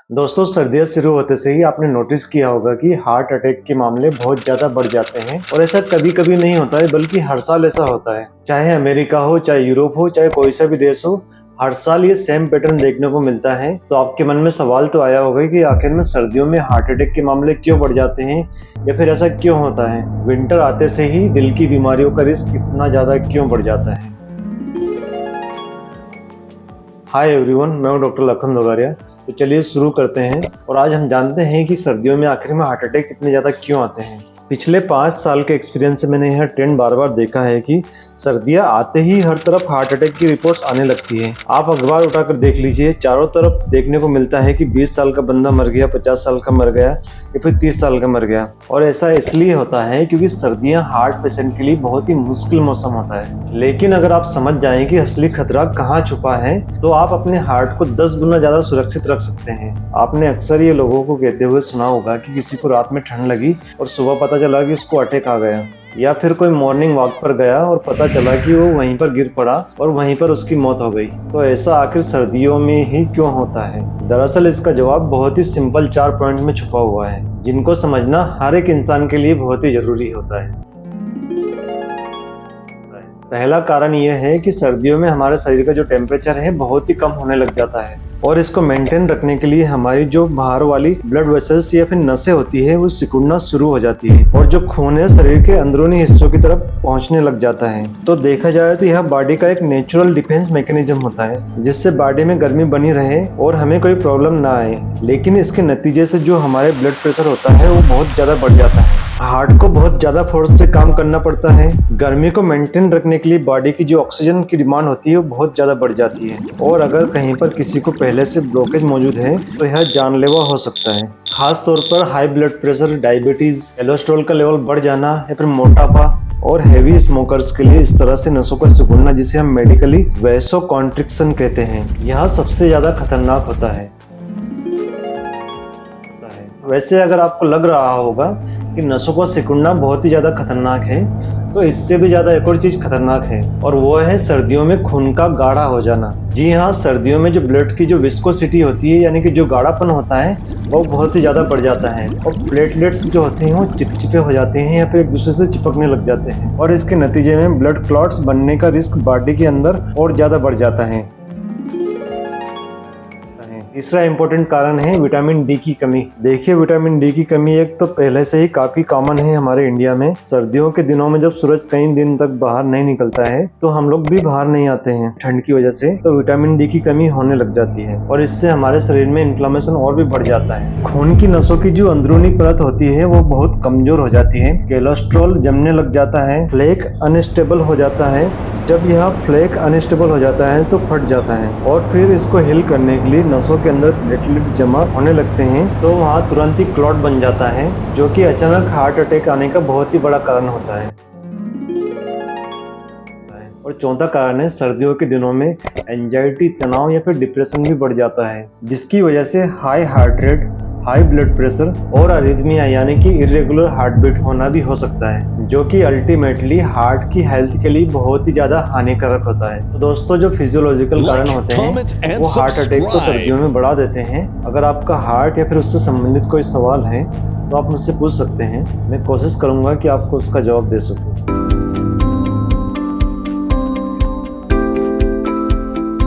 दोस्तों, सर्दियाँ शुरू होते से ही आपने नोटिस किया होगा कि हार्ट अटैक के मामले बहुत ज़्यादा बढ़ जाते हैं। और ऐसा कभी कभी नहीं होता है, बल्कि हर साल ऐसा होता है। चाहे अमेरिका हो, चाहे यूरोप हो, चाहे कोई सा भी देश हो, हर साल ये सेम पैटर्न देखने को मिलता है। तो आपके मन में सवाल तो आया होगा कि आखिर में सर्दियों में हार्ट अटैक के मामले क्यों बढ़ जाते हैं, या फिर ऐसा क्यों होता है। विंटर आते से ही दिल की बीमारियों का रिस्क इतना ज़्यादा क्यों बढ़ जाता है। हाय एवरीवन, मैं हूं डॉक्टर लखन दोगारिया। तो चलिए शुरू करते हैं। और आज हम जानते हैं कि सर्दियों में आखिर में हार्ट अटैक इतने ज़्यादा क्यों आते हैं। पिछले 5 साल के एक्सपीरियंस से मैंने यह ट्रेंड बार बार देखा है कि सर्दियां आते ही हर तरफ हार्ट अटैक की रिपोर्ट्स आने लगती है। आप अखबार उठाकर देख लीजिए, चारों तरफ देखने को मिलता है कि 20 साल का बंदा मर गया, 50 साल का मर गया, या फिर 30 साल का मर गया। और ऐसा इसलिए होता है क्योंकि सर्दियां हार्ट पेशेंट के लिए बहुत ही मुश्किल मौसम होता है। लेकिन अगर आप समझ जाएं कि असली खतरा कहाँ छुपा है, तो आप अपने हार्ट को 10 गुना ज्यादा सुरक्षित रख सकते हैं। आपने अक्सर ये लोगों को कहते हुए सुना होगा कि किसी को रात में ठंड लगी और सुबह पता चला कि उसको अटैक आ गया, या फिर कोई मॉर्निंग वॉक पर गया और पता चला कि वो वहीं पर गिर पड़ा और वहीं पर उसकी मौत हो गई। तो ऐसा आखिर सर्दियों में ही क्यों होता है? दरअसल इसका जवाब बहुत ही सिंपल 4 पॉइंट में छुपा हुआ है, जिनको समझना हर एक इंसान के लिए बहुत ही जरूरी होता है। पहला कारण यह है कि सर्दियों में हमारे शरीर का जो टेम्परेचर है बहुत ही कम होने लग जाता है, और इसको मेंटेन रखने के लिए हमारी जो बाहर वाली ब्लड वेसल्स या फिर नसें होती है वो सिकुड़ना शुरू हो जाती है, और जो खून है शरीर के अंदरूनी हिस्सों की तरफ पहुंचने लग जाता है। तो देखा जाए तो यह बॉडी का एक नेचुरल डिफेंस मैकेनिज्म होता है, जिससे बॉडी में गर्मी बनी रहे और हमें कोई प्रॉब्लम ना आए। लेकिन इसके नतीजे से जो हमारे ब्लड प्रेशर होता है वो बहुत ज्यादा बढ़ जाता है। हार्ट को बहुत ज्यादा फोर्स से काम करना पड़ता है। गर्मी को मेंटेन रखने के लिए बॉडी की जो ऑक्सीजन की डिमांड होती है वो बहुत ज्यादा बढ़ जाती है, और अगर कहीं पर किसी को पहले से ब्लॉकेज मौजूद है तो यह जानलेवा हो सकता है। खास तौर पर high blood pressure, diabetes, cholesterol का लेवल बढ़ जाना, या फिर मोटापा और हेवी स्मोकर्स के लिए इस तरह से नसों का सिकुड़ना, जिसे हम मेडिकली वैसोकॉन्ट्रिक्शन कहते हैं, यह सबसे ज्यादा खतरनाक होता है। वैसे अगर आपको लग रहा होगा कि नसों का सिकुड़ना बहुत ही ज्यादा खतरनाक है, तो इससे भी ज्यादा एक और चीज खतरनाक है, और वो है सर्दियों में खून का गाढ़ा हो जाना। जी हाँ, सर्दियों में जो ब्लड की जो विस्कोसिटी होती है, यानी कि जो गाढ़ापन होता है, वो बहुत ही ज्यादा बढ़ जाता है, और प्लेटलेट्स जो होते हैं वो चिपचिपे हो जाते हैं या फिर एक दूसरे से चिपकने लग जाते हैं, और इसके नतीजे में ब्लड क्लॉट्स बनने का रिस्क बॉडी के अंदर और ज्यादा बढ़ जाता है। तीसरा इम्पोर्टेंट कारण है विटामिन डी की कमी। देखिए, विटामिन डी की कमी एक तो पहले से ही काफी कॉमन है हमारे इंडिया में। सर्दियों के दिनों में जब सूरज कई दिन तक बाहर नहीं निकलता है तो हम लोग भी बाहर नहीं आते हैं ठंड की वजह से, तो विटामिन डी की कमी होने लग जाती है, और इससे हमारे शरीर में इन्फ्लेमेशन और भी बढ़ जाता है। खून की नसों की जो अंदरूनी परत होती है वो बहुत कमजोर हो जाती है, कोलेस्ट्रॉल जमने लग जाता है, फ्लेक अनस्टेबल हो जाता है। जब यह फ्लेक अनस्टेबल हो जाता है तो फट जाता है, और फिर इसको हिल करने के लिए नसों के अंदर प्लेटलेट जमा होने लगते हैं, तो वहाँ तुरंत ही क्लॉट बन जाता है, जो कि अचानक हार्ट अटैक आने का बहुत ही बड़ा कारण होता है। और चौथा कारण है सर्दियों के दिनों में एंजाइटी, तनाव या फिर डिप्रेशन भी बढ़ जाता है, जिसकी वजह से high heart rate, high blood pressure और अरिथमिया यानी कि इरेगुलर हार्ट बीट होना भी हो सकता है, जो कि अल्टीमेटली हार्ट की हेल्थ के लिए बहुत ही ज्यादा हानिकारक होता है। तो दोस्तों, जो फिजियोलॉजिकल कारण होते हैं वो हार्ट अटैक को सर्दियों में बढ़ा देते हैं। अगर आपका हार्ट या फिर उससे संबंधित कोई सवाल है तो आप मुझसे पूछ सकते हैं, मैं कोशिश करूंगा कि आपको उसका जवाब दे सकूं।